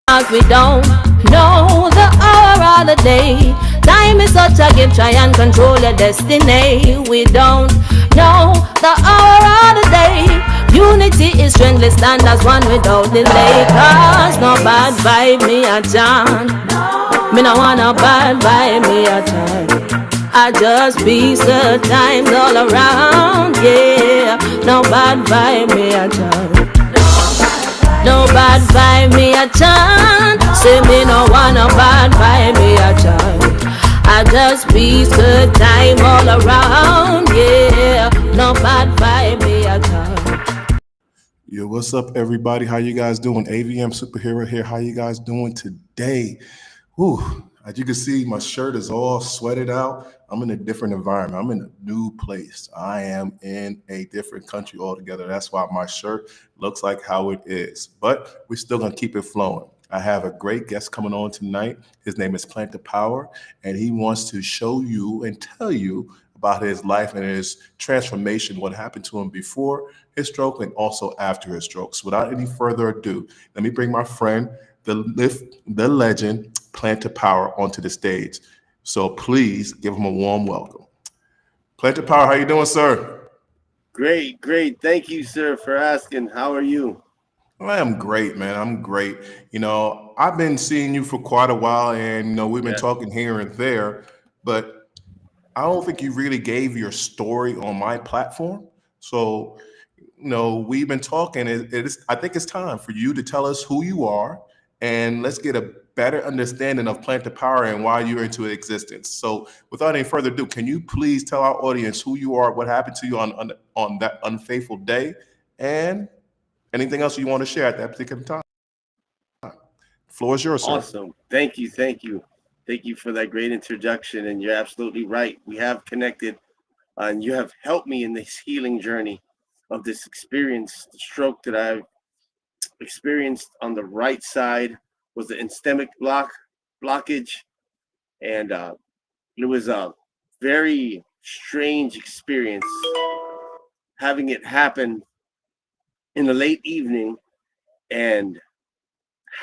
We don't know the hour or the day. Time is such a gift, try and control your destiny. We don't know the hour or the day. Unity is strength, let's stand as one without delay. Cause no bad vibe me a John. Me no want no bad vibe me a John. I just peace the times all around, yeah. No bad vibe me a John. No bad vibe me a chant. Say me no want no bad vibe me a chant. I just peace good time all around, yeah. No bad vibe me a chant. Yo, what's up, everybody? How you guys doing? AVM Superhero here. How you guys doing today? Whew. As you can see, my shirt is all sweated out. I'm in a different environment. I'm in a new place. I am in a different country altogether. That's why my shirt looks like how it is. But we're still going to keep it flowing. I have a great guest coming on tonight. His name is Planta Power, and he wants to show you and tell you about his life and his transformation, what happened to him before his stroke and also after his stroke. So without any further ado, let me bring my friend, the legend, Planta Power, onto the stage. So please give him a warm welcome. Planta Power, how you doing, sir? Great. Thank you, sir, for asking. How are you? I am great, man. I'm great. I've been seeing you for quite a while, and we've been talking here and there, but I don't think you really gave your story on my platform. So, we've been talking. I think it's time for you to tell us who you are, and let's get a better understanding of Planta Power and why you're into existence. So, without any further ado, can you please tell our audience who you are, what happened to you on that unfaithful day, and anything else you want to share at that particular time? The floor is yours, sir. Awesome. Thank you. Thank you for that great introduction. And you're absolutely right. We have connected, and you have helped me in this healing journey of this experience. The stroke that I've experienced on the right side was the systemic blockage, and it was a very strange experience having it happen in the late evening and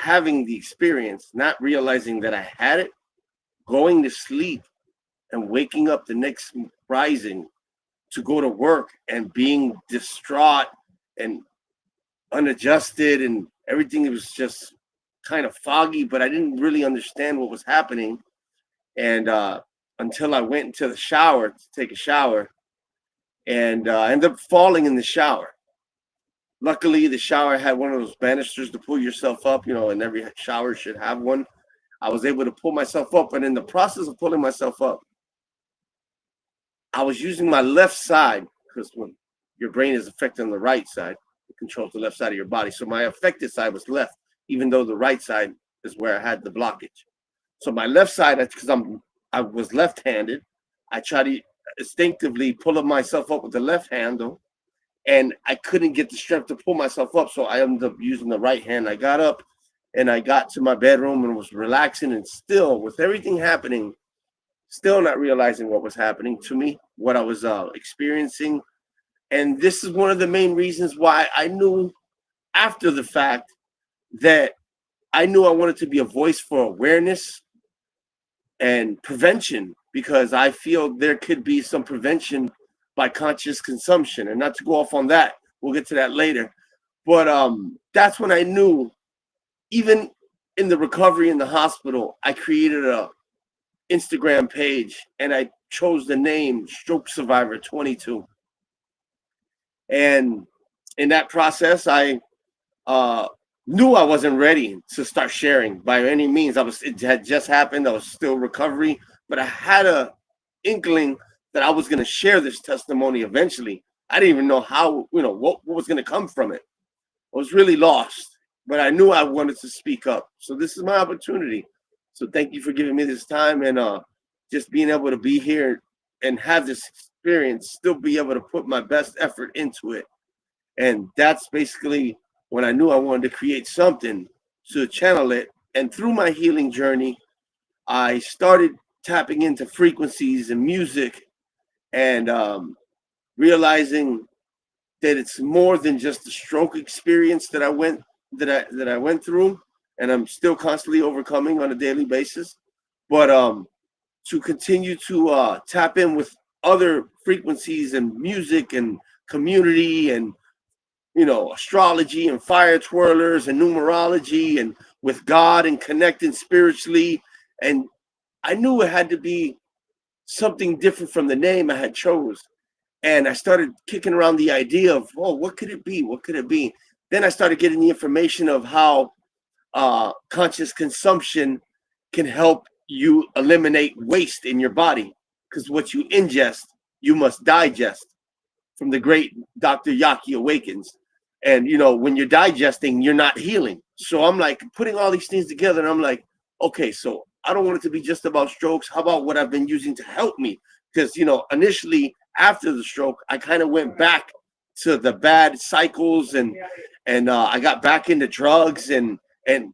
having the experience, not realizing that I had it, going to sleep and waking up the next rising to go to work and being distraught and unadjusted, and everything was just kind of foggy, but I didn't really understand what was happening. And until I went into the shower to take a shower, and I ended up falling in the shower. Luckily, the shower had one of those banisters to pull yourself up, and every shower should have one. I was able to pull myself up, and in the process of pulling myself up, I was using my left side, because when your brain is affected on the right side, it controls the left side of your body. So my affected side was left, even though the right side is where I had the blockage. So my left side, because I was left-handed, I tried to instinctively pull myself up with the left handle, and I couldn't get the strength to pull myself up. So I ended up using the right hand. I got up and I got to my bedroom and was relaxing, and still, with everything happening, still not realizing what was happening to me, what I was experiencing. And this is one of the main reasons why I knew after the fact that I knew I wanted to be a voice for awareness and prevention, because I feel there could be some prevention by conscious consumption. And not to go off on that, we'll get to that later. But that's when I knew, even in the recovery in the hospital, I created a Instagram page, and I chose the name Stroke Survivor 22. And in that process, I knew I wasn't ready to start sharing by any means. It had just happened. I was still recovery, but I had a inkling that I was going to share this testimony eventually. I didn't even know how, what was going to come from it. I was really lost, but I knew I wanted to speak up. So this is my opportunity. So thank you for giving me this time, and just being able to be here and have this experience, still be able to put my best effort into it. And that's basically when I knew I wanted to create something to channel it. And through my healing journey, I started tapping into frequencies and music, and realizing that it's more than just the stroke experience that I went through. and I'm still constantly overcoming on a daily basis. But to continue to tap in with other frequencies and music and community and astrology and fire twirlers and numerology and with God and connecting spiritually. And I knew it had to be something different from the name I had chose. And I started kicking around the idea of, oh, what could it be? What could it be? Then I started getting the information of how conscious consumption can help you eliminate waste in your body, because what you ingest, you must digest, from the great Dr. Yaki Awakens. And when you're digesting, you're not healing. So I'm like putting all these things together, and I'm like, okay, so I don't want it to be just about strokes. How about what I've been using to help me? Because initially after the stroke, I kind of went back to the bad cycles, and I got back into drugs, and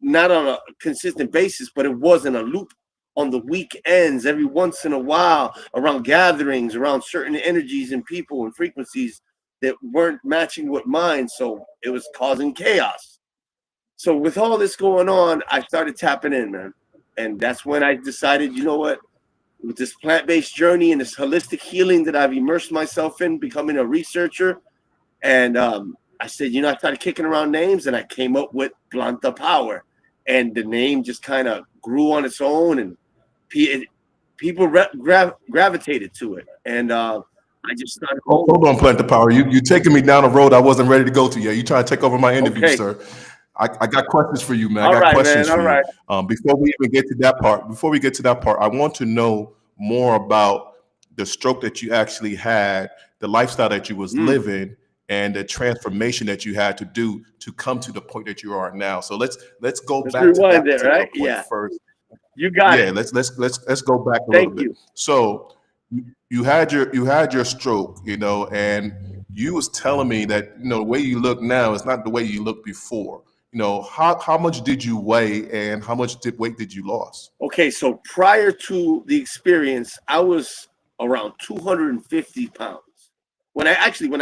not on a consistent basis, but it wasn't a loop. On the weekends, every once in a while, around gatherings, around certain energies and people and frequencies that weren't matching with mine, so it was causing chaos. So with all this going on, I started tapping in, man, and that's when I decided, you know what, with this plant-based journey and this holistic healing that I've immersed myself in, becoming a researcher, and I said, I started kicking around names, and I came up with Planta Power, and the name just kind of grew on its own, and people gravitated to it, and I just started. Hold on, Planta Power. You taking me down a road I wasn't ready to go to yet. You trying to take over my interview, Okay. sir? I got questions for you, man. All I got right, questions man. for All you. right. Before we even get to that part, I want to know more about the stroke that you actually had, the lifestyle that you was living, and the transformation that you had to do to come to the point that you are now. So let's go back to that particular point first. You got it. Let's go back a Thank little bit. you. So you had your stroke, and you was telling me that the way you look now is not the way you looked before. How much did you weigh, and how much weight did you lose? Okay, so prior to the experience, I was around 250 pounds. When I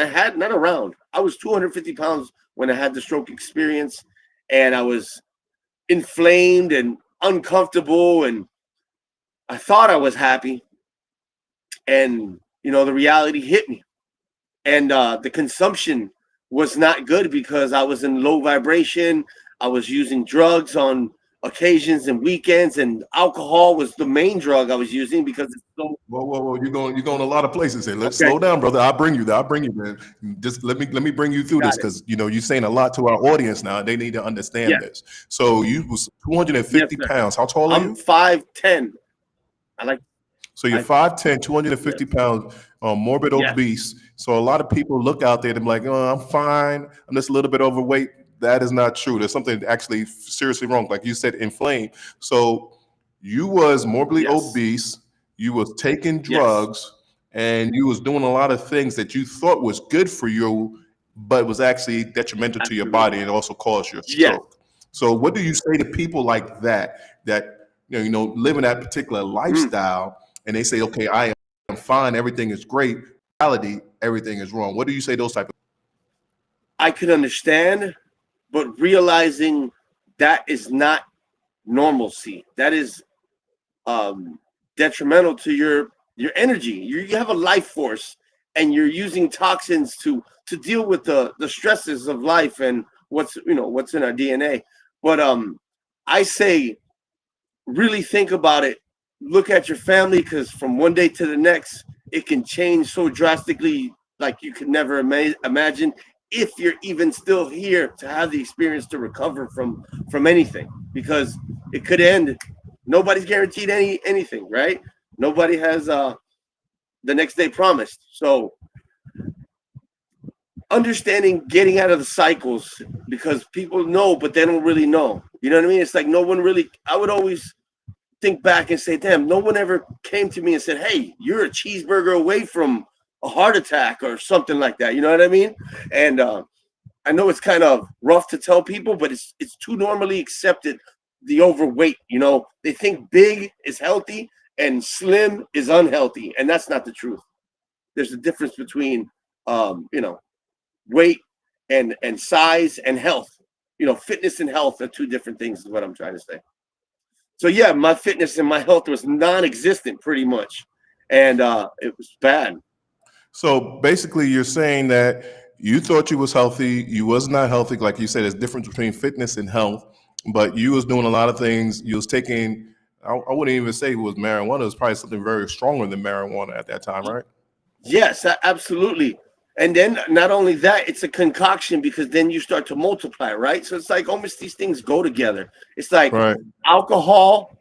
had, not around, I was 250 pounds when I had the stroke experience, and I was inflamed and uncomfortable, and I thought I was happy, and the reality hit me, and the consumption was not good because I was in low vibration. I was using drugs on occasions and weekends, and alcohol was the main drug I was using because it's so. Whoa! You're going a lot of places here. Let's slow down, brother. I'll bring you there. I'll bring you there. Just let me bring you through this, because you're saying a lot to our audience now. They need to understand this. So you was 250 pounds. How tall are you? I'm 5'10". I like. So you're 5'10", 250 pounds, morbid obese. So a lot of people look out there and be like, oh, I'm fine. I'm just a little bit overweight. That is not true. There's something actually seriously wrong. Like you said, inflamed. So you was morbidly obese. You was taking drugs, and you was doing a lot of things that you thought was good for you, but was actually detrimental to your body and also caused your stroke. So what do you say to people like that living that particular lifestyle, and they say, okay, I am fine, everything is great. In reality, everything is wrong. What do you say those type of? I could understand, but realizing that is not normalcy. That is detrimental to your energy. You have a life force, and you're using toxins to deal with the stresses of life and what's in our DNA. But I say, really think about it. Look at your family, because from one day to the next, it can change so drastically, like you could never imagine, if you're even still here to have the experience to recover from anything, because it could end. Nobody's guaranteed anything, right? Nobody has the next day promised. So understanding getting out of the cycles, because people know, but they don't really know. You know what I mean? It's like no one really. I would always think back and say, damn, no one ever came to me and said, hey, you're a cheeseburger away from a heart attack or something like that. You know what I mean? And I know it's kind of rough to tell people, but it's too normally accepted, the overweight. They think big is healthy and slim is unhealthy, and that's not the truth. There's a difference between weight and size and health. fitness and health are two different things is what I'm trying to say. So yeah, my fitness and my health was non-existent pretty much. And it was bad. So basically, you're saying that you thought you was healthy, you was not healthy. Like you said, there's difference between fitness and health, but you was doing a lot of things. You was taking, I wouldn't even say it was marijuana. It was probably something very stronger than marijuana at that time, right? Yes, absolutely. And then not only that, it's a concoction because then you start to multiply, right? So it's like almost these things go together. It's like Right. alcohol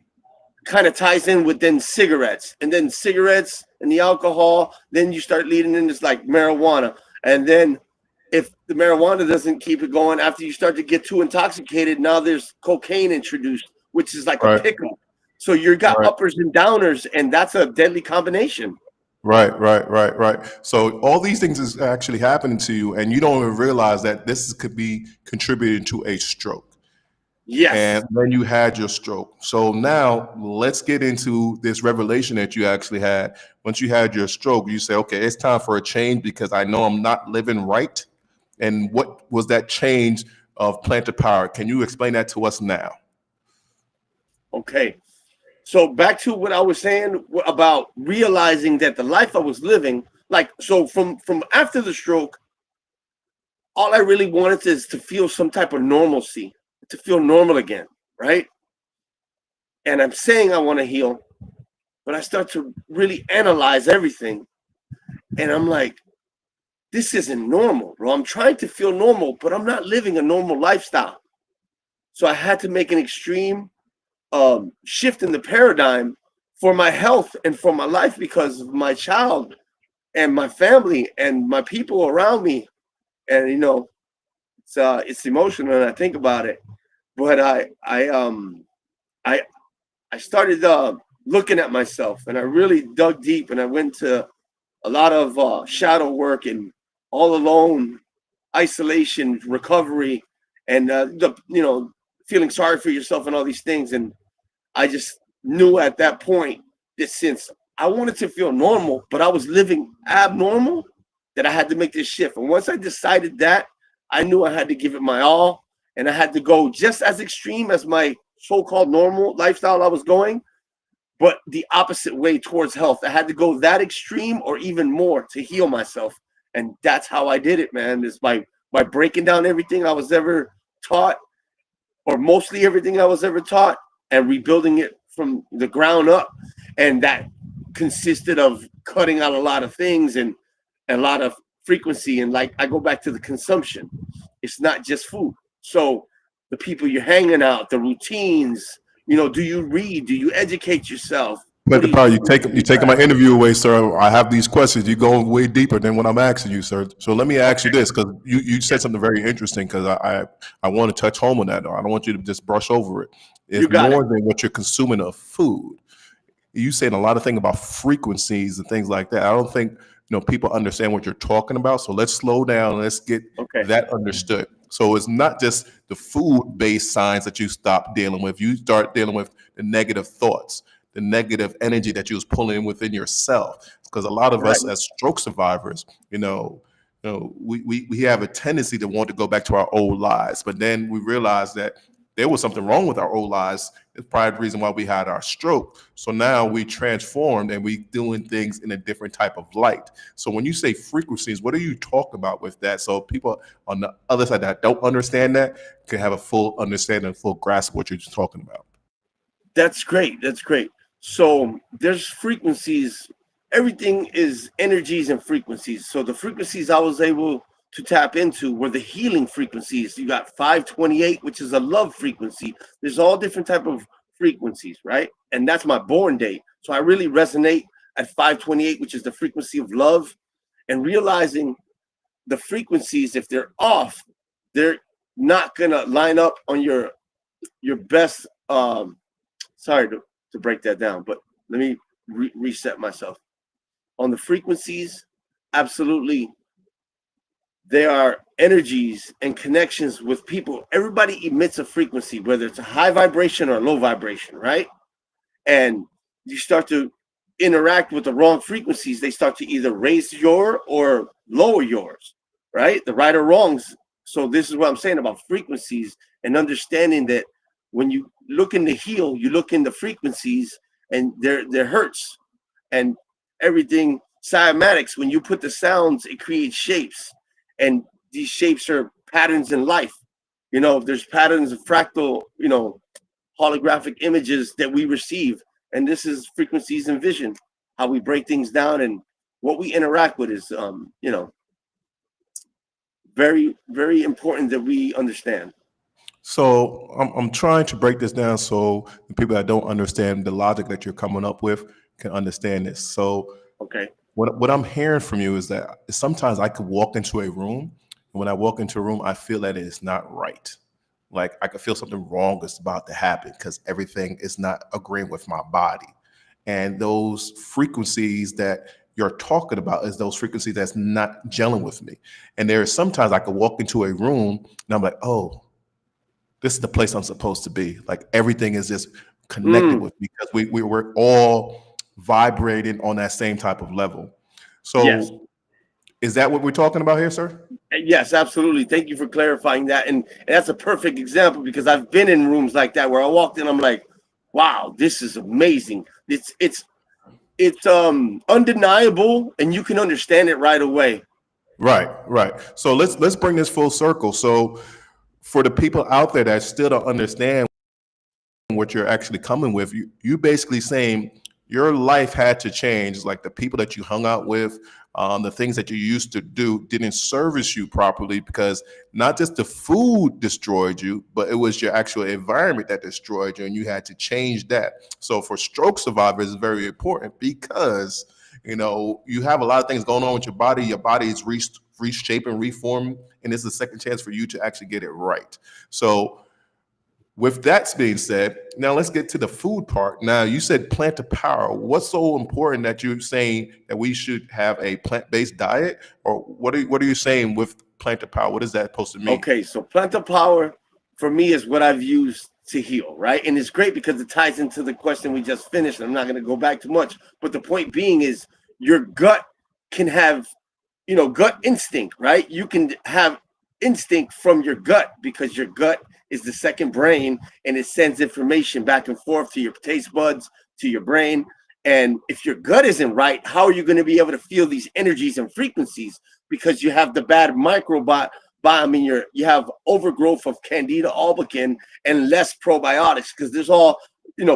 kind of ties in with then cigarettes, and then cigarettes and the alcohol, then you start leading in this like marijuana. And then if the marijuana doesn't keep it going, after you start to get too intoxicated, now there's cocaine introduced, which is like a Right. pickup. So you got Right. uppers and downers, and that's a deadly combination. Right. So all these things is actually happening to you, and you don't even realize that could be contributing to a stroke. Yes. And then you had your stroke. So now let's get into this revelation that you actually had. Once you had your stroke, you say, okay, it's time for a change because I know I'm not living right. And what was that change of Planta Power? Can you explain that to us now? Okay. So back to what I was saying about realizing that the life I was living, like, so from after the stroke, all I really wanted is to feel some type of normalcy, to feel normal again, right? And I'm saying I want to heal, but I start to really analyze everything. And I'm like, this isn't normal, bro. I'm trying to feel normal, but I'm not living a normal lifestyle. So I had to make an extreme shift in the paradigm for my health and for my life because of my child and my family and my people around me. And it's emotional when I think about it. But I started looking at myself, and I really dug deep, and I went to a lot of shadow work and all alone isolation, recovery, and feeling sorry for yourself and all these things. And I just knew at that point that since I wanted to feel normal, but I was living abnormal, that I had to make this shift. And once I decided that, I knew I had to give it my all, and I had to go just as extreme as my so-called normal lifestyle I was going, but the opposite way towards health. I had to go that extreme or even more to heal myself. And that's how I did it, man, is by breaking down everything I was ever taught, or mostly everything I was ever taught, and rebuilding it from the ground up. And that consisted of cutting out a lot of things and a lot of frequency. And like I go back to the consumption. It's not just food. So the people you're hanging out, the routines, do you read? Do you educate yourself? What Planta do you Power, do? you taking my interview away, sir. I have these questions. You're going way deeper than what I'm asking you, sir. So let me ask you this, because you said something very interesting, because I want to touch home on that. I don't want you to just brush over it. You It's got it. more than what you're consuming of food. You saying a lot of things about frequencies and things like that. I don't think people understand what you're talking about. So let's slow down and let's get Okay. that understood. So it's not just the food-based signs that you stop dealing with. You start dealing with the negative thoughts, the negative energy that you was pulling within yourself. Because a lot of Right. us as stroke survivors, we have a tendency to want to go back to our old lives, but then we realize that there was something wrong with our old lives. It's probably the reason why we had our stroke. So now we transformed and we doing things in a different type of light. So when you say frequencies, what are you talking about with that? So people on the other side that don't understand that can have a full understanding, full grasp of what you're talking about. That's great. That's great. So there's frequencies. Everything is energies and frequencies. So the frequencies I was able to tap into were the healing frequencies. You got 528, which is a love frequency. There's all different type of frequencies, right? And that's my born date. So I really resonate at 528, which is the frequency of love, and realizing the frequencies, if they're off, they're not gonna line up on your best. Sorry to break that down, but let me reset myself. On the frequencies, absolutely, there are energies and connections with people. Everybody emits a frequency, whether it's a high vibration or low vibration, right? And you start to interact with the wrong frequencies, they start to either raise your or lower yours, right? The right or wrongs So this is what I'm saying about frequencies and understanding that when you look in the heel, you look in the frequencies, and there hurts and everything. Cymatics, when you put the sounds, it creates shapes, and these shapes are patterns in life. There's patterns of fractal, holographic images that we receive, and this is frequencies and vision, how we break things down, and what we interact with is very, very important that we understand. So I'm trying to break this down so the people that don't understand the logic that you're coming up with can understand this. So Okay. what I'm hearing from you is that sometimes I could walk into a room, and when I walk into a room, I feel that it is not right. Like I could feel something wrong is about to happen because everything is not agreeing with my body. And those frequencies that you're talking about is those frequencies that's not gelling with me. And there are sometimes I could walk into a room and I'm like, oh, this is the place I'm supposed to be. Like everything is just connected with me because we're all vibrating on that same type of level. Yes. So is that what we're talking about here, sir? Yes, absolutely. Thank you for clarifying that. And that's a perfect example because I've been in rooms like that where I walked in, I'm like, wow, this is amazing. It's undeniable, and you can understand it right away. Right. So let's bring this full circle. So for the people out there that still don't understand what you're actually coming with, you basically saying your life had to change. Like the people that you hung out with, the things that you used to do didn't service you properly because not just the food destroyed you, but it was your actual environment that destroyed you, and you had to change that. So for stroke survivors, it's very important because you have a lot of things going on with your body. Your body is reshaping, reforming, and it's a second chance for you to actually get it right. So with that being said, now let's get to the food part. Now, you said Planta Power. What's so important that you're saying that we should have a plant-based diet? Or what are you saying with Planta Power? What is that supposed to mean? Okay, so Planta Power for me is what I've used to heal, right? And it's great because it ties into the question we just finished. I'm not going to go back too much, but the point being is your gut can have, gut instinct, right? You can have instinct from your gut because your gut is the second brain, and it sends information back and forth to your taste buds, to your brain. And if your gut isn't right, how are you going to be able to feel these energies and frequencies? Because you have the bad microbiome in you have overgrowth of Candida albicans and less probiotics because there's all,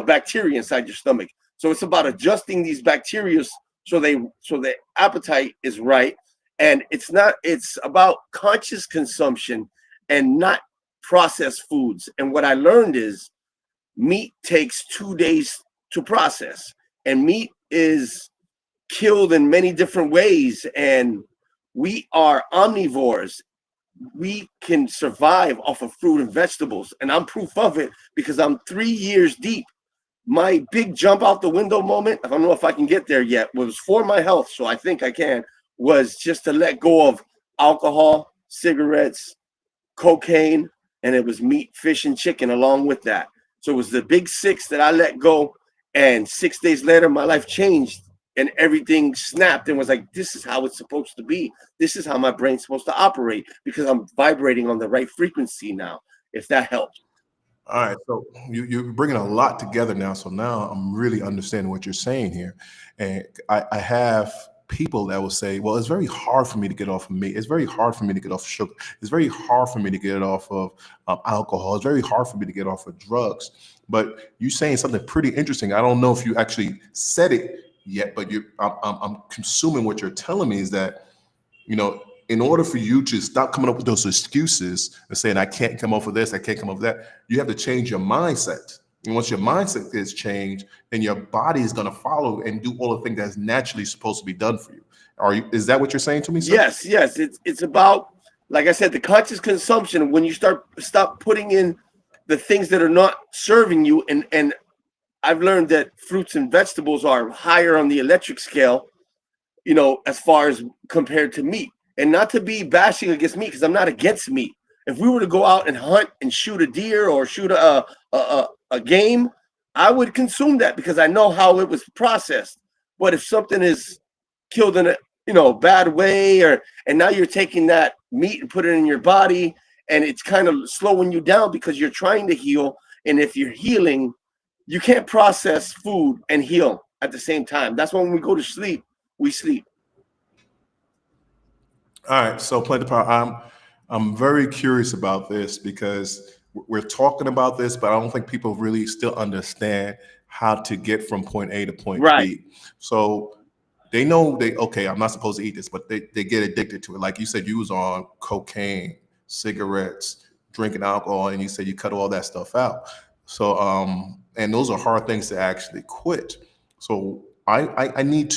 bacteria inside your stomach. So it's about adjusting these bacteria so the appetite is right. And it's about conscious consumption and not processed foods. And what I learned is meat takes 2 days to process, and meat is killed in many different ways. And we are omnivores. We can survive off of fruit and vegetables. And I'm proof of it because I'm 3 years deep. My big jump out the window moment, I don't know if I can get there yet, was for my health. So I think I can, was just to let go of alcohol, cigarettes, cocaine, and it was meat, fish, and chicken along with that. So it was the big 6 that I let go. And 6 days later, my life changed and everything snapped and was like, this is how it's supposed to be. This is how my brain's supposed to operate because I'm vibrating on the right frequency now, if that helps. All right, so you're bringing a lot together now. So now I'm really understanding what you're saying here. And I have people that will say, well, it's very hard for me to get off of meat. It's very hard for me to get off sugar. It's very hard for me to get off of alcohol. It's very hard for me to get off of drugs. But you're saying something pretty interesting. I don't know if you actually said it yet, but I'm consuming what you're telling me is that, in order for you to stop coming up with those excuses and saying, I can't come off of this, I can't come off of that, you have to change your mindset. And once your mindset is changed, then your body is going to follow and do all the things that's naturally supposed to be done for you. Is that what you're saying to me, sir? Yes. It's about, like I said, the conscious consumption. When you stop putting in the things that are not serving you, and I've learned that fruits and vegetables are higher on the electric scale, as far as compared to meat. And not to be bashing against meat, because I'm not against meat. If we were to go out and hunt and shoot a deer or shoot a game, I would consume that because I know how it was processed. But if something is killed in a bad way, and now you're taking that meat and put it in your body, and it's kind of slowing you down because you're trying to heal. And if you're healing, you can't process food and heal at the same time. That's why when we go to sleep, we sleep. All right, so Planta Power, I'm very curious about this because we're talking about this, but I don't think people really still understand how to get from point A to point Right. B. So they know okay, I'm not supposed to eat this, but they get addicted to it. Like you said, you was on cocaine, cigarettes, drinking alcohol, and you said you cut all that stuff out. So and those are hard things to actually quit. So I need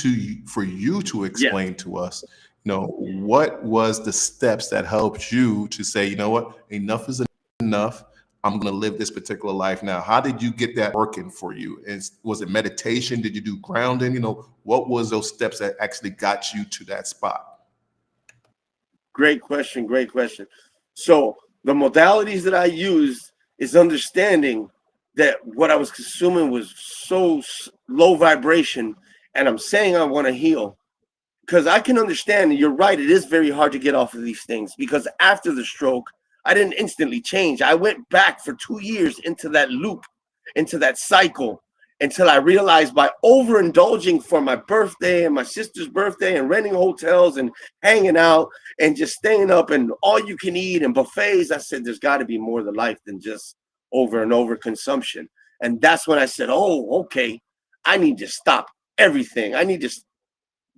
for you to Yeah. explain to us, what was the steps that helped you to say, you know what, enough is enough. I'm going to live this particular life now. How did you get that working for you? Was it meditation? Did you do grounding? What was those steps that actually got you to that spot? Great question. Great question. So the modalities that I used is understanding that what I was consuming was so low vibration, and I'm saying I want to heal because I can understand. And you're right. It is very hard to get off of these things because after the stroke, I didn't instantly change. I went back for 2 years into that loop, into that cycle, until I realized by overindulging for my birthday and my sister's birthday and renting hotels and hanging out and just staying up and all you can eat and buffets, I said, there's got to be more to life than just over and over consumption. And that's when I said, oh, okay, I need to stop everything. I need to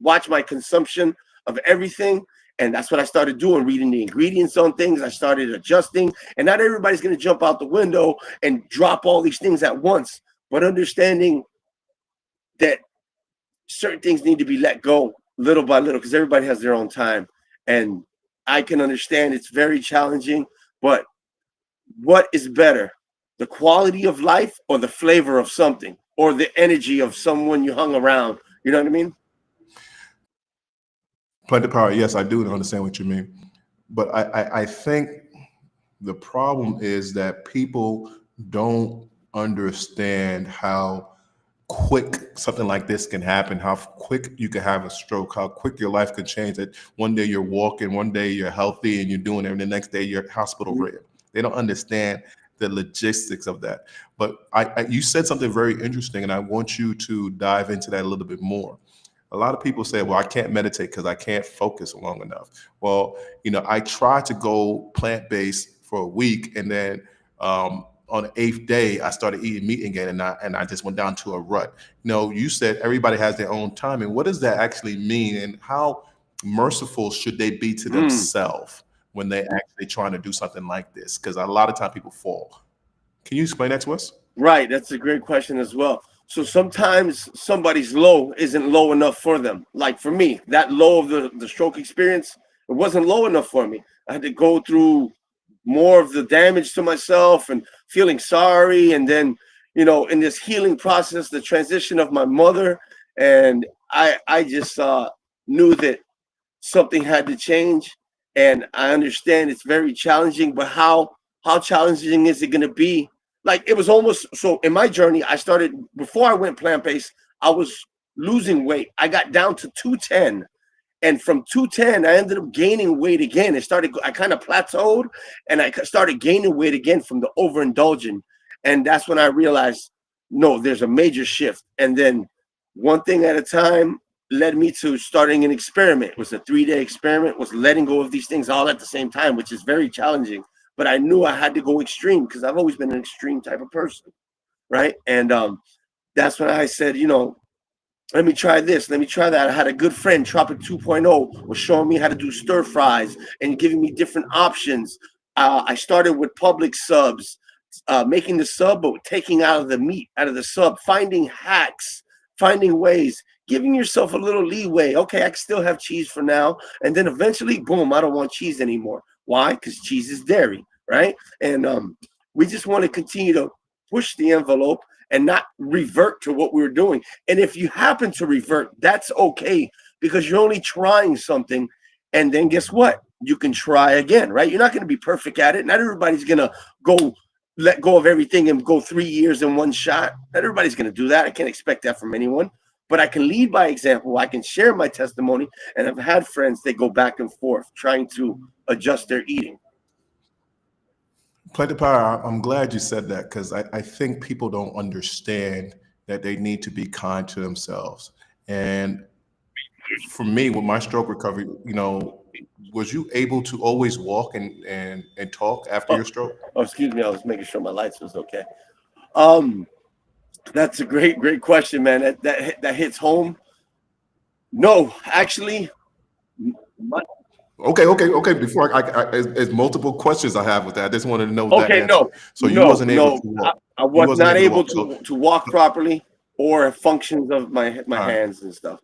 watch my consumption of everything. And that's what I started doing, reading the ingredients on things. I started adjusting. And not everybody's going to jump out the window and drop all these things at once, but understanding that certain things need to be let go little by little because everybody has their own time. And I can understand it's very challenging, but what is better, the quality of life or the flavor of something or the energy of someone you hung around? You know what I mean? Planta Power, yes, I do understand what you mean. But I think the problem is that people don't understand how quick something like this can happen, how quick you can have a stroke, how quick your life can change. That one day you're walking, one day you're healthy and you're doing it, and the next day you're hospital ready. They don't understand the logistics of that. But you said something very interesting, and I want you to dive into that a little bit more. A lot of people say, well, I can't meditate because I can't focus long enough. Well, I tried to go plant-based for a week, and then on the 8th day, I started eating meat again, and I just went down to a rut. You said everybody has their own time, and what does that actually mean, and how merciful should they be to themselves when they're actually trying to do something like this? Because a lot of time people fall. Can you explain that to us? Right. That's a great question as well. So sometimes somebody's low isn't low enough for them. Like for me, that low of the stroke experience, it wasn't low enough for me. I had to go through more of the damage to myself and feeling sorry. And then, in this healing process, the transition of my mother, and I just knew that something had to change. And I understand it's very challenging, but how challenging is it going to be? Like it was almost so in my journey, I started before I went plant-based, I was losing weight. I got down to 210. And from 210, I ended up gaining weight again. I kind of plateaued and I started gaining weight again from the overindulging. And that's when I realized, no, there's a major shift. And then one thing at a time led me to starting an experiment. It was a 3-day experiment, was letting go of these things all at the same time, which is very challenging. But I knew I had to go extreme because I've always been an extreme type of person, right? And that's when I said, let me try this, let me try that. I had a good friend, Tropic 2.0, was showing me how to do stir fries and giving me different options. I started with public subs, making the sub, but taking out of the meat, out of the sub, finding hacks, finding ways, giving yourself a little leeway. Okay, I can still have cheese for now. And then eventually, boom, I don't want cheese anymore. Why? Because cheese is dairy, right? And we just want to continue to push the envelope and not revert to what we were doing. And if you happen to revert, that's okay because you're only trying something. And then guess what? You can try again, right? You're not going to be perfect at it. Not everybody's going to go let go of everything and go 3 years in one shot. Not everybody's going to do that. I can't expect that from anyone. But I can lead by example. I can share my testimony. And I've had friends that go back and forth trying to adjust their eating. Planta Power, I'm glad you said that because I think people don't understand that they need to be kind to themselves. And for me, with my stroke recovery, was you able to always walk and talk after Oh, your stroke? oh, excuse me. I was making sure my lights was okay. Um, that's a great question, man. That hits home. No, actually, my, Okay. Before there's multiple questions I have with that. I just wanted to know that okay, answer. So you no, wasn't able no. to walk. I You was wasn't not able to able walk. to walk properly or functions of my All right. hands and stuff.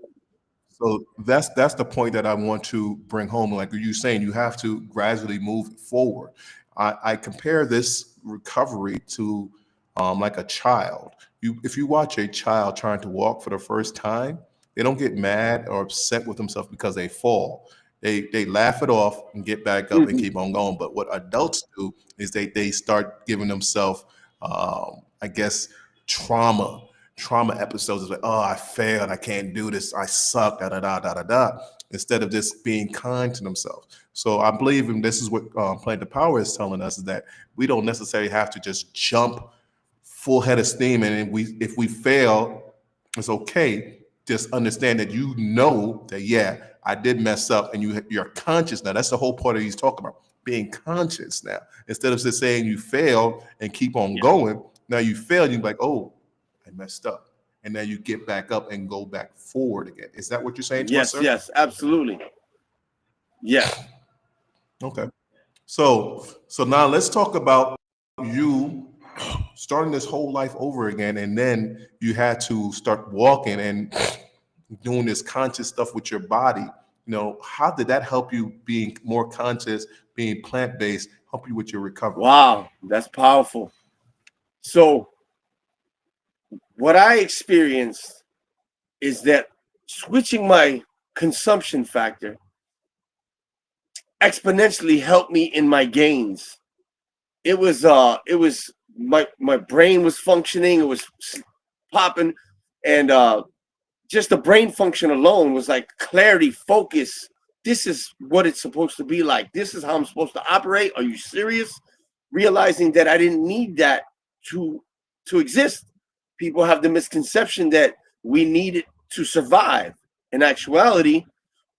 So that's the point that I want to bring home. Like you saying, you have to gradually move forward. I compare this recovery to like a child. If you watch a child trying to walk for the first time, they don't get mad or upset with themselves because they fall. They laugh it off and get back up and Mhm. keep on going. But what adults do is they start giving themselves, I guess, trauma episodes. It's like, oh, I failed, I can't do this, I suck, da da da da da da. Instead of just being kind to themselves. So I believe, and this is what Planta Power is telling us, is that we don't necessarily have to just jump full head of steam, and if we fail, it's okay. Just understand that that yeah, I did mess up, and you're conscious now. That's the whole part of he's talking about, being conscious now. Instead of just saying you failed and keep on going, now you failed, you're like, oh, I messed up. And then you get back up and go back forward again. Is that what you're saying to us, Yes, sir? yes, absolutely. Yes. Okay. So now let's talk about you starting this whole life over again, and then you had to start walking and doing this conscious stuff with your body. How did that help you being more conscious, being plant-based, help you with your recovery? Wow, that's powerful. So what I experienced is that switching my consumption factor exponentially helped me in my gains. It was my brain was functioning, it was popping, and just the brain function alone was like clarity, focus. This is what it's supposed to be like. This is how I'm supposed to operate. Are you serious? Realizing that I didn't need that to to exist. People have the misconception that we need it to survive. In actuality,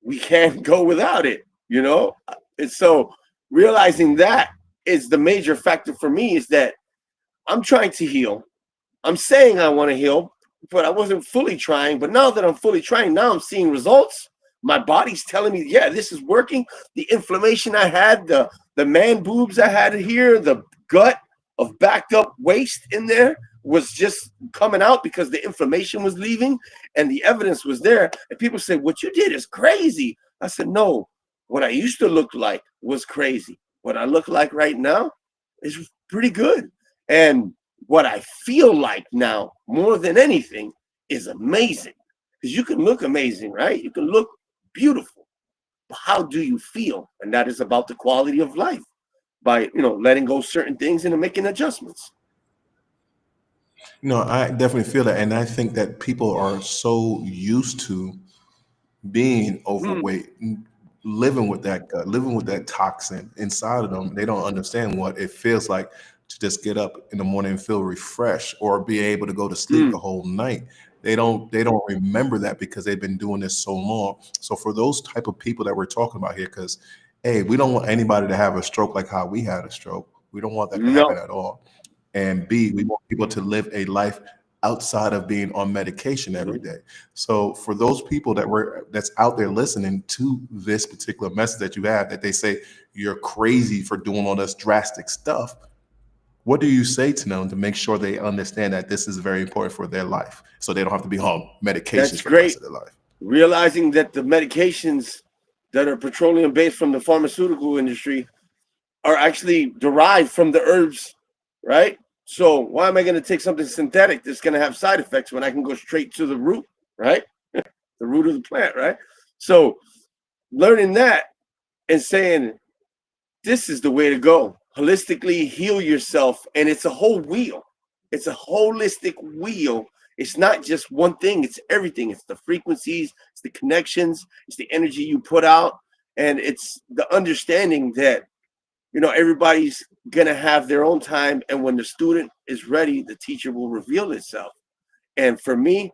we can't go without it. And so realizing that is the major factor for me, is that I'm trying to heal. I'm saying I want to heal, but I wasn't fully trying. But now that I'm fully trying, now I'm seeing results. My body's telling me, yeah, this is working. The inflammation I had, the man boobs I had here, the gut of backed up waste in there was just coming out because the inflammation was leaving and the evidence was there. And people say, what you did is crazy. I said, no, what I used to look like was crazy. What I look like right now is pretty good. And what I feel like now, more than anything, is amazing. Because you can look amazing, right? You can look beautiful. But how do you feel? And that is about the quality of life by, letting go certain things and making adjustments. No, I definitely feel that. And I think that people are so used to being Mm, overweight, living with that gut, living with that toxin inside of them. They don't understand what it feels like to just get up in the morning and feel refreshed, or be able to go to sleep the mm. whole night. They don't remember that because they've been doing this so long. So for those type of people that we're talking about here, because A, we don't want anybody to have a stroke like how we had a stroke. We don't want that to happen No. at all. And B, we want people to live a life outside of being on medication every Mhm. day. So for those people that's out there listening to this particular message that you have, that they say you're crazy for doing all this drastic stuff, what do you say to them to make sure they understand that this is very important for their life, so they don't have to be on medications That's for the rest great. of their life? Realizing that the medications that are petroleum based from the pharmaceutical industry are actually derived from the herbs, right? So why am I going to take something synthetic that's going to have side effects when I can go straight to the root, right? The root of the plant, right? So learning that and saying this is the way to go. Holistically heal yourself, and it's a whole wheel. It's a holistic wheel. It's not just one thing, it's everything. It's the frequencies, it's the connections, it's the energy you put out, and it's the understanding that everybody's gonna have their own time, and when the student is ready, the teacher will reveal itself. And for me,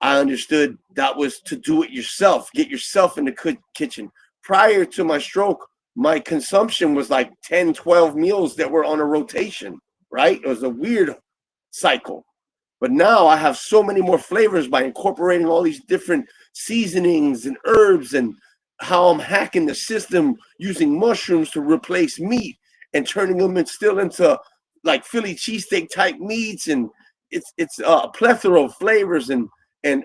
I understood that was to do it yourself, get yourself in the kitchen. Prior to my stroke, my consumption was like 10, 12 meals that were on a rotation, right? It was a weird cycle. But now I have so many more flavors by incorporating all these different seasonings and herbs, and how I'm hacking the system using mushrooms to replace meat and turning them still into like Philly cheesesteak type meats. And it's a plethora of flavors and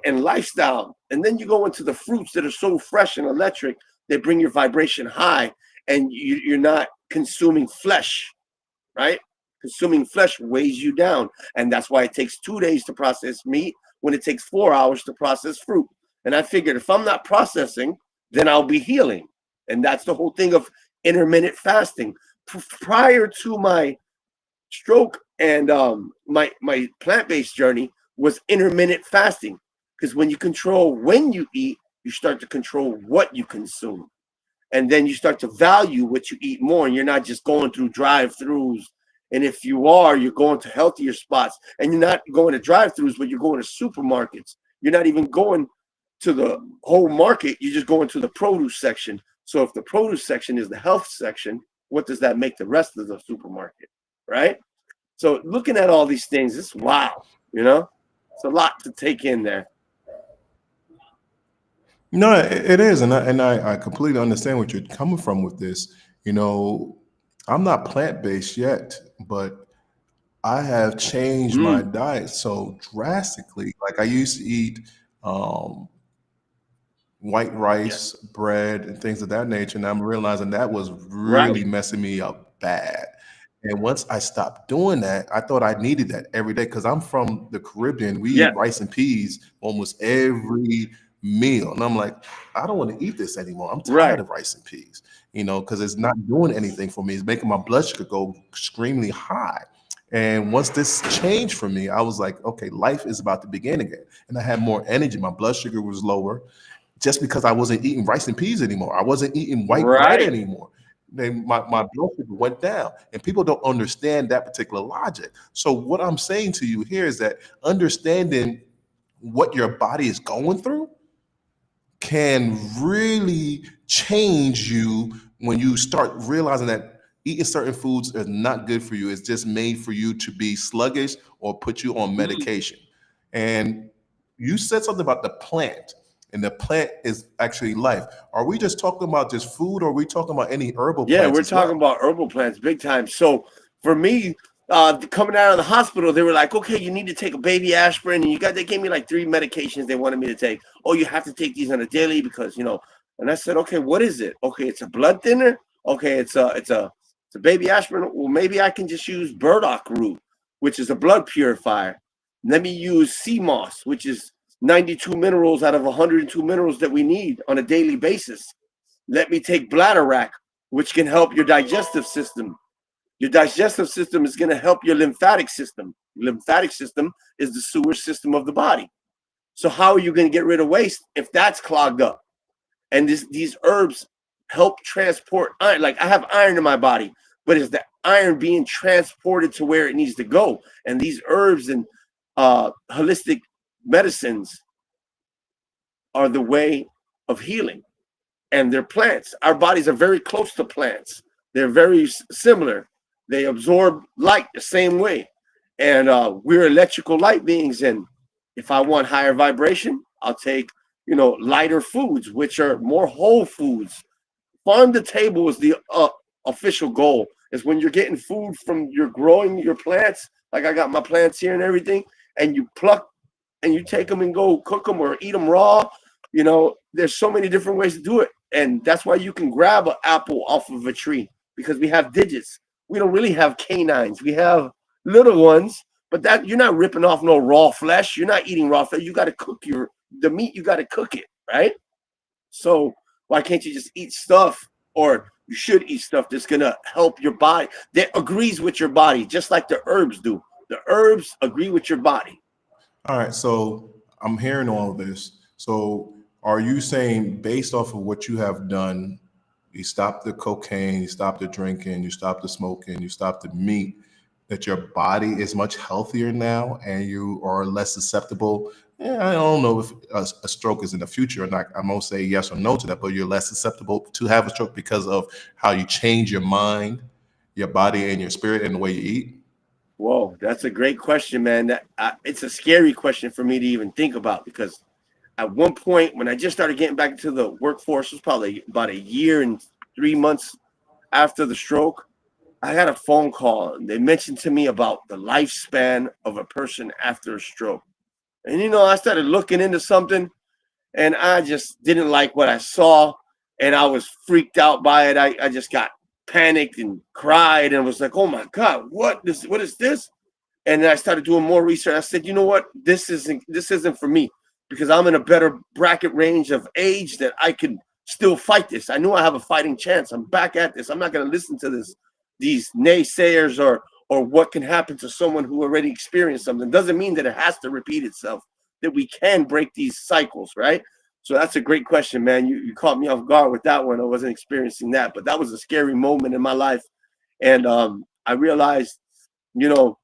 lifestyle. And then you go into the fruits that are so fresh and electric, they bring your vibration high, and you're not consuming flesh, right? Consuming flesh weighs you down. And that's why it takes 2 days to process meat when it takes 4 hours to process fruit. And I figured if I'm not processing, then I'll be healing. And that's the whole thing of intermittent fasting. Prior to my stroke and my plant-based journey was intermittent fasting, because when you control when you eat, you start to control what you consume, and then you start to value what you eat more, and you're not just going through drive-throughs. And if you are, you're going to healthier spots, and you're not going to drive-throughs, but you're going to supermarkets. You're not even going to the whole market, you're just going to the produce section. So if the produce section is the health section, what does that make the rest of the supermarket, right? So looking at all these things, it's wow, it's a lot to take in there. No, it is, and I completely understand what you're coming from with this. You know, I'm not plant based yet, but I have changed my Mm, diet so drastically. Like I used to eat um, white yes, rice, bread, and things of that nature, and I'm realizing that was really right, messing me up bad. And once I stopped doing that, I thought I needed that every day because I'm from the Caribbean. We eat yes, rice and peas almost every meal. And I'm like, I don't want to eat this anymore. I'm tired right, of rice and peas, because it's not doing anything for me. It's making my blood sugar go extremely high. And once this changed for me, I was like, okay, life is about to begin again. And I had more energy. My blood sugar was lower just because I wasn't eating rice and peas anymore. I wasn't eating white bread right. anymore. Then my blood sugar went down. And people don't understand that particular logic. So what I'm saying to you here is that understanding what your body is going through can really change you when you start realizing that eating certain foods is not good for you. It's just made for you to be sluggish or put you on Mm. medication. And you said something about the plant, and the plant is actually life. Are we just talking about just food, or are we talking about any herbal Yeah, plants we're as talking well? about herbal plants big time. So for me, coming out of the hospital, they were like, "Okay, you need to take a baby aspirin," and they gave me like 3 medications they wanted me to take. Oh, you have to take these on a daily because. And I said, "Okay, what is it? Okay, it's a blood thinner. Okay, it's a baby aspirin. Well, maybe I can just use burdock root, which is a blood purifier. Let me use sea moss, which is 92 minerals out of 102 minerals that we need on a daily basis. Let me take bladder rack, which can help your digestive system. Your digestive system is going to help your lymphatic system. Your lymphatic system is the sewer system of the body. So how are you going to get rid of waste if that's clogged up? And these herbs help transport iron. Like I have iron in my body, but is the iron being transported to where it needs to go? And these herbs and holistic medicines are the way of healing, and they're plants. Our bodies are very close to plants. They're very similar. They absorb light the same way. And we're electrical light beings. And if I want higher vibration, I'll take, lighter foods, which are more whole foods. Farm to table is the official goal. Is when you're getting food from you're growing your plants. Like I got my plants here and everything, and you pluck and you take them and go cook them or eat them raw. There's so many different ways to do it, and that's why you can grab an apple off of a tree, because we have digits. We don't really have canines. We have little ones, but that you're not ripping off no raw flesh. You're not eating raw flesh. You got to cook the meat. You got to cook it, right? So why can't you just eat stuff, or you should eat stuff that's gonna help your body, that agrees with your body, just like the herbs do. The herbs agree with your body. All right, so I'm hearing all of this. So are you saying based off of what you have done, you stop the cocaine, you stop the drinking, you stop the smoking, you stop the meat, that your body is much healthier now and you are less susceptible. I don't know if a stroke is in the future or not. I'm gonna say yes or no to that, but you're less susceptible to have a stroke because of how you change your mind, your body, and your spirit, and the way you eat. Whoa, that's a great question, man. It's a scary question for me to even think about because at one point when I just started getting back into the workforce, it was probably about a year and 3 months after the stroke. I had a phone call and they mentioned to me about the lifespan of a person after a stroke. And I started looking into something and I just didn't like what I saw and I was freaked out by it. I just got panicked and cried and was like, oh my God, what is this? And then I started doing more research. I said, you know what? This isn't for me because I'm in a better bracket range of age that I can still fight this. I knew I have a fighting chance. I'm back at this. I'm not going to listen to these naysayers or what can happen to someone who already experienced something. Doesn't mean that it has to repeat itself, that we can break these cycles, right? So that's a great question, man. You caught me off guard with that one. I wasn't experiencing that, but that was a scary moment in my life. And I realized, you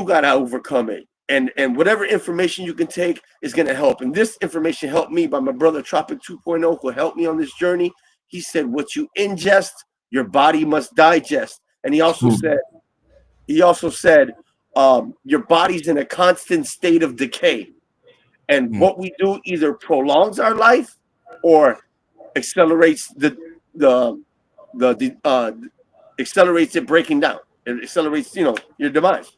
got to overcome it. And whatever information you can take is going to help. And this information helped me by my brother Tropic 2.0, who helped me on this journey. He said, what you ingest, your body must digest. And he also said, your body's in a constant state of decay. And what we do either prolongs our life or accelerates accelerates it breaking down. It accelerates, your demise.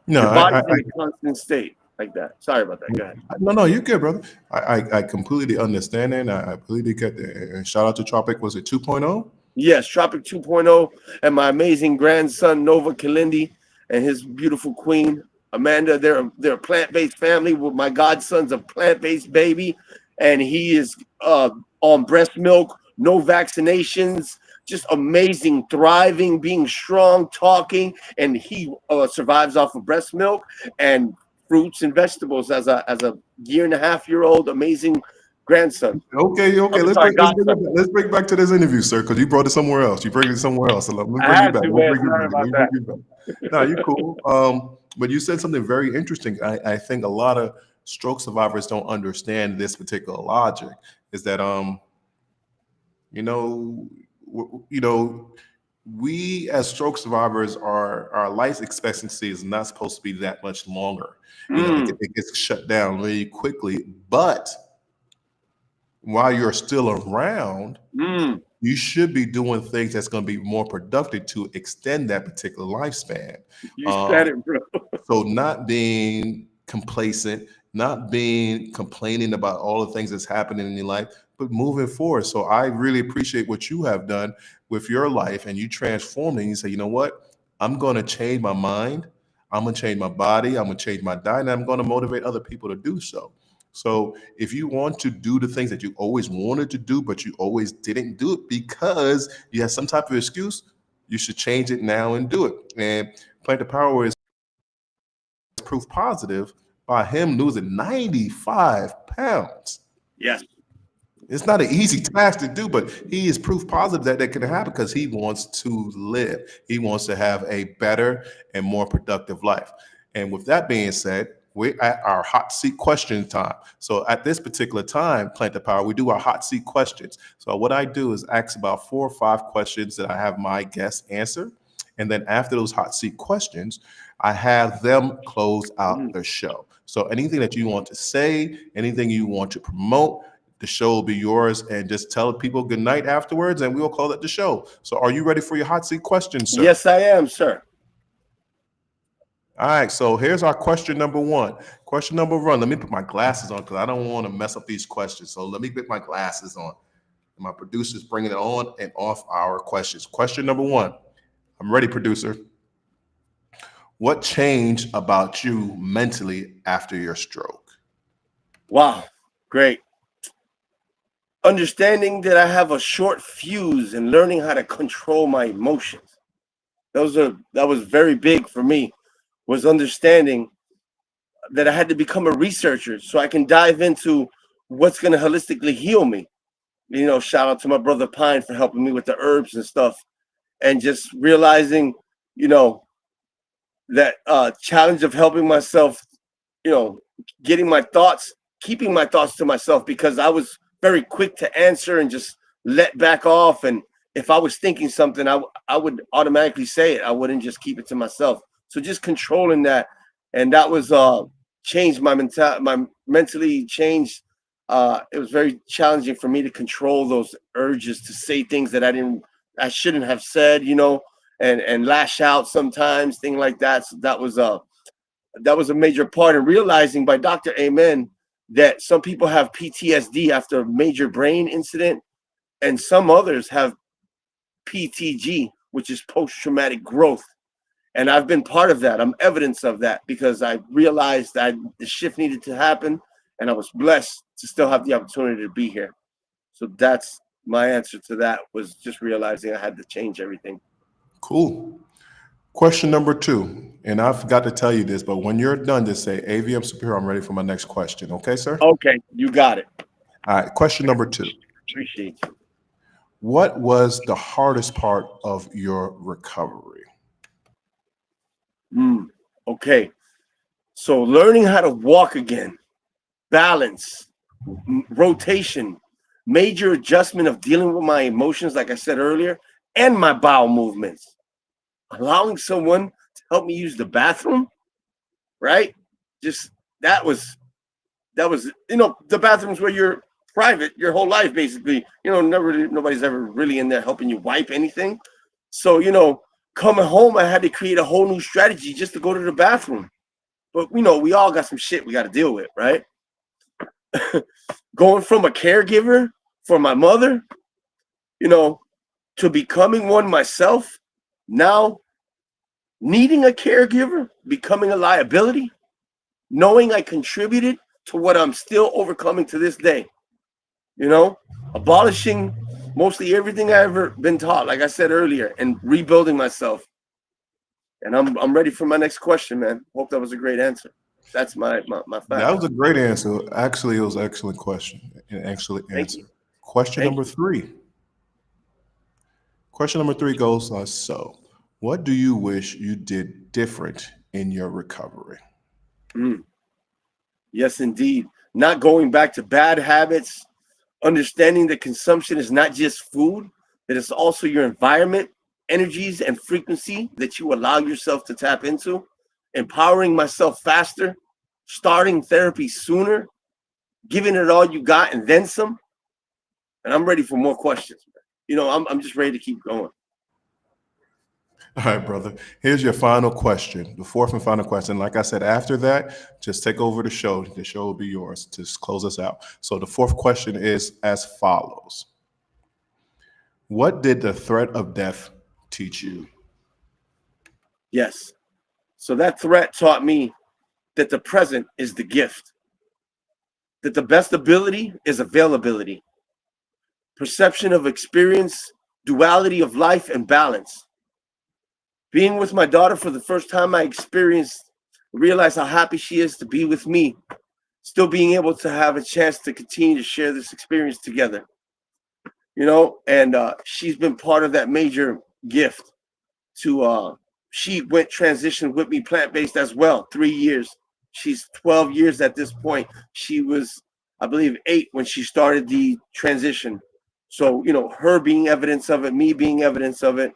No, Your body's in a constant state like that. Sorry about that. Go ahead. No, you're good, brother. I completely understand it. And I completely get it. And shout out to Tropic. Was it 2.0? Yes, Tropic 2.0 and my amazing grandson Nova Kalindi and his beautiful queen Amanda. They're a plant-based family. With my godson's a plant-based baby, and he is on breast milk, no vaccinations, just amazing, thriving, being strong, talking, and he survives off of breast milk and fruits and vegetables as a year-and-a-half-year-old amazing grandson. Okay. Let's bring back to this interview, sir, because you brought it somewhere else. You bring it somewhere else. So let me bring you back. No, you cool. But you said something very interesting. I think a lot of stroke survivors don't understand this particular logic. Is that we as stroke survivors, our life expectancy is not supposed to be that much longer. It gets shut down really quickly, but while you're still around, you should be doing things that's going to be more productive to extend that particular lifespan. You said it, bro. So not being complacent, not being complaining about all the things that's happening in your life, but moving forward. So I really appreciate what you have done with your life, and you transformed it. And you say, you know what? I'm going to change my mind. I'm going to change my body. I'm going to change my diet, and I'm going to motivate other people to do so. So if you want to do the things that you always wanted to do, but you always didn't do it because you had some type of excuse, you should change it now and do it. And Planta Power is proof positive by him losing 95 pounds. Yes. It's not an easy task to do, but he is proof positive that can happen because he wants to live. He wants to have a better and more productive life. And with that being said, we're at our hot seat question time. So at this particular time, Planta Power, we do our hot seat questions. So what I do is ask about 4 or 5 questions that I have my guests answer. And then after those hot seat questions, I have them close out the show. So anything that you want to say, anything you want to promote, the show will be yours. And just tell people good night afterwards, and we will call it the show. So are you ready for your hot seat questions, sir? Yes, I am, sir. All right, so here's our question number 1. Question number 1. Let me put my glasses on because I don't want to mess up these questions. So let me get my glasses on. And my producer's bringing it on and off our questions. Question number 1. I'm ready, producer. What changed about you mentally after your stroke? Wow, great. Understanding that I have a short fuse and learning how to control my emotions. That was very big for me. Was understanding that I had to become a researcher so I can dive into what's going to holistically heal me. shout out to my brother Pine for helping me with the herbs and stuff, and just realizing, that challenge of helping myself, getting my thoughts, keeping my thoughts to myself, because I was very quick to answer and just let back off. And if I was thinking something, I would automatically say it. I wouldn't just keep it to myself. So just controlling that, and that was changed my mentally changed. It was very challenging for me to control those urges to say things that I shouldn't have said, and lash out sometimes, thing like that. So that was a major part. And realizing by Dr. Amen that some people have PTSD after a major brain incident, and some others have PTG, which is post-traumatic growth. And I've been part of that. I'm evidence of that, because I realized that the shift needed to happen, and I was blessed to still have the opportunity to be here. So that's my answer to that, was just realizing I had to change everything. Cool. Question number 2, and I forgot to tell you this, but when you're done, just say AVM Superhero, I'm ready for my next question. Okay, sir? Okay, you got it. All right, question number 2. Appreciate you. What was the hardest part of your recovery? Okay, so learning how to walk again, balance, rotation, major adjustment of dealing with my emotions, like I said earlier, and my bowel movements. Allowing someone to help me use the bathroom, right? Just that was the bathrooms where you're private your whole life, basically. Nobody's ever really in there helping you wipe anything. So coming home, I had to create a whole new strategy just to go to the bathroom. But we all got some shit we got to deal with, right? Going from a caregiver for my mother, to becoming one myself, now needing a caregiver, becoming a liability, knowing I contributed to what I'm still overcoming to this day, abolishing mostly everything I ever been taught, like I said earlier, and rebuilding myself. And I'm ready for my next question, man. Hope that was a great answer. That's my fact. That was a great answer. Actually, it was an excellent question, an excellent answer. Question number 3. Question number 3 goes so. What do you wish you did different in your recovery? Yes, indeed. Not going back to bad habits, understanding that consumption is not just food, that it's also your environment, energies, and frequency that you allow yourself to tap into, empowering myself faster, starting therapy sooner, giving it all you got and then some. And I'm ready for more questions. I'm just ready to keep going. All right, brother. Here's your final question, the 4th and final question. Like I said, after that, just take over the show. The show will be yours to close us out. So the 4th question is as follows. What did the threat of death teach you? Yes. So that threat taught me that the present is the gift, that the best ability is availability, perception of experience, duality of life, and balance. Being with my daughter for the first time, I realized how happy she is to be with me, still being able to have a chance to continue to share this experience together. And she's been part of that major gift she went transition with me plant-based as well, 3 years. She's 12 years at this point. She was, I believe, 8 when she started the transition. So, her being evidence of it, me being evidence of it,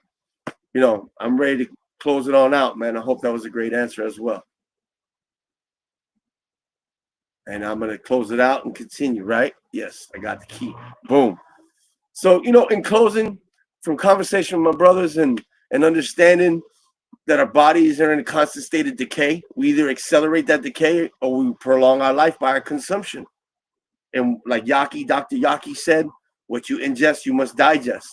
I'm ready to close it on out, man. I hope that was a great answer as well. And I'm going to close it out and continue, right? Yes, I got the key. Boom. So, in closing, from conversation with my brothers and understanding that our bodies are in a constant state of decay, we either accelerate that decay or we prolong our life by our consumption. And like Dr. Yaki said, what you ingest, you must digest.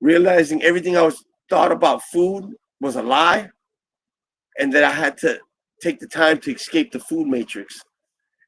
Realizing everything I was thought about food was a lie, and that I had to take the time to escape the food matrix.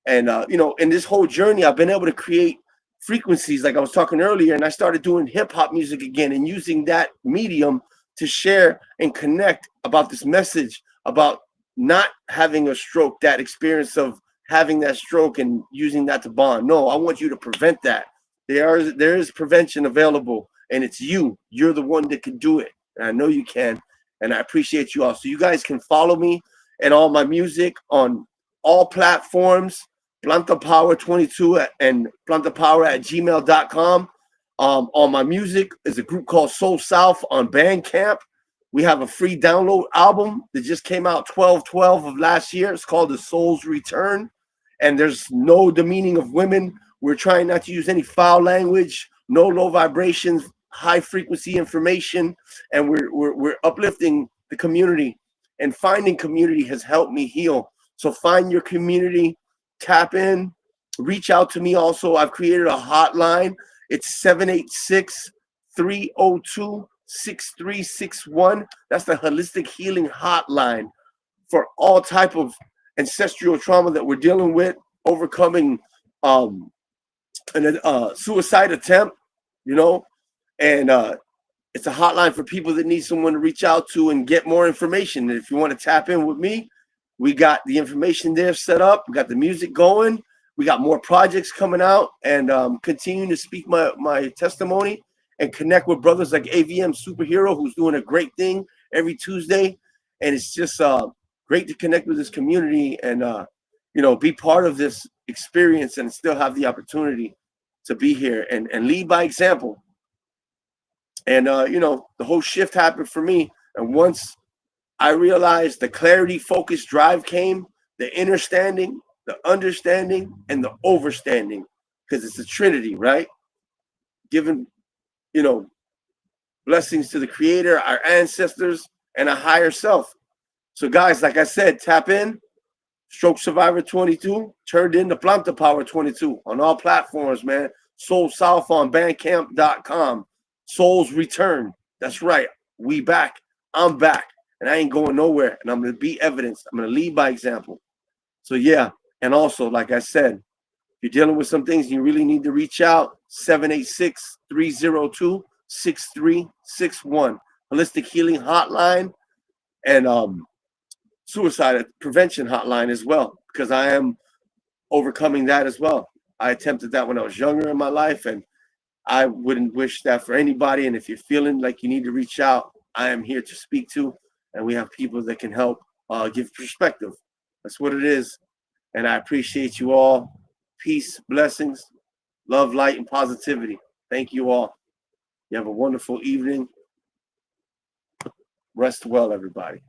And, in this whole journey, I've been able to create frequencies like I was talking earlier, and I started doing hip hop music again and using that medium to share and connect about this message about not having a stroke, that experience of having that stroke and using that to bond. No, I want you to prevent that. There is prevention available, and it's you. You're the one that can do it, and I know you can. And I appreciate you all. So you guys can follow me and all my music on all platforms. Planta Power 22 and Planta Power at gmail.com. On my music is a group called Soul South on Bandcamp. We have a free download album that just came out 12/12 of last year. It's called The Soul's Return. And there's no demeaning of women. We're trying not to use any foul language, no low vibrations, high frequency information. And we're uplifting the community. And finding community has helped me heal. So find your community, tap in, reach out to me also. I've created a hotline. It's 786-302-6361. That's the holistic healing hotline for all type of ancestral trauma that we're dealing with, overcoming suicide attempt, and it's a hotline for people that need someone to reach out to and get more information. And if you want to tap in with me, we got the information there set up. We got the music going. We got more projects coming out, and continuing to speak my testimony and connect with brothers like AVM Superhero, who's doing a great thing every Tuesday. And it's just great to connect with this community and, be part of this experience and still have the opportunity to be here and lead by example. And, the whole shift happened for me. And once I realized the clarity, focus, drive came, the understanding, and the overstanding, because it's a trinity, right? Giving, blessings to the creator, our ancestors, and a higher self. So guys, like I said, tap in. Stroke Survivor 22 turned into Planta Power 22 on all platforms, man. Soul South on bandcamp.com. Soul's Return. That's right. We back. I'm back. And I ain't going nowhere. And I'm going to be evidence. I'm going to lead by example. So yeah. And also, like I said, if you're dealing with some things, you really need to reach out. 786-302-6361. Holistic Healing Hotline and suicide prevention hotline as well, because I am overcoming that as well. I attempted that when I was younger in my life, and I wouldn't wish that for anybody. And if you're feeling like you need to reach out, I am here to speak to, and we have people that can help give perspective. That's what it is. And I appreciate you all. Peace, blessings, love, light, and positivity. Thank you all. You have a wonderful evening. Rest well, everybody.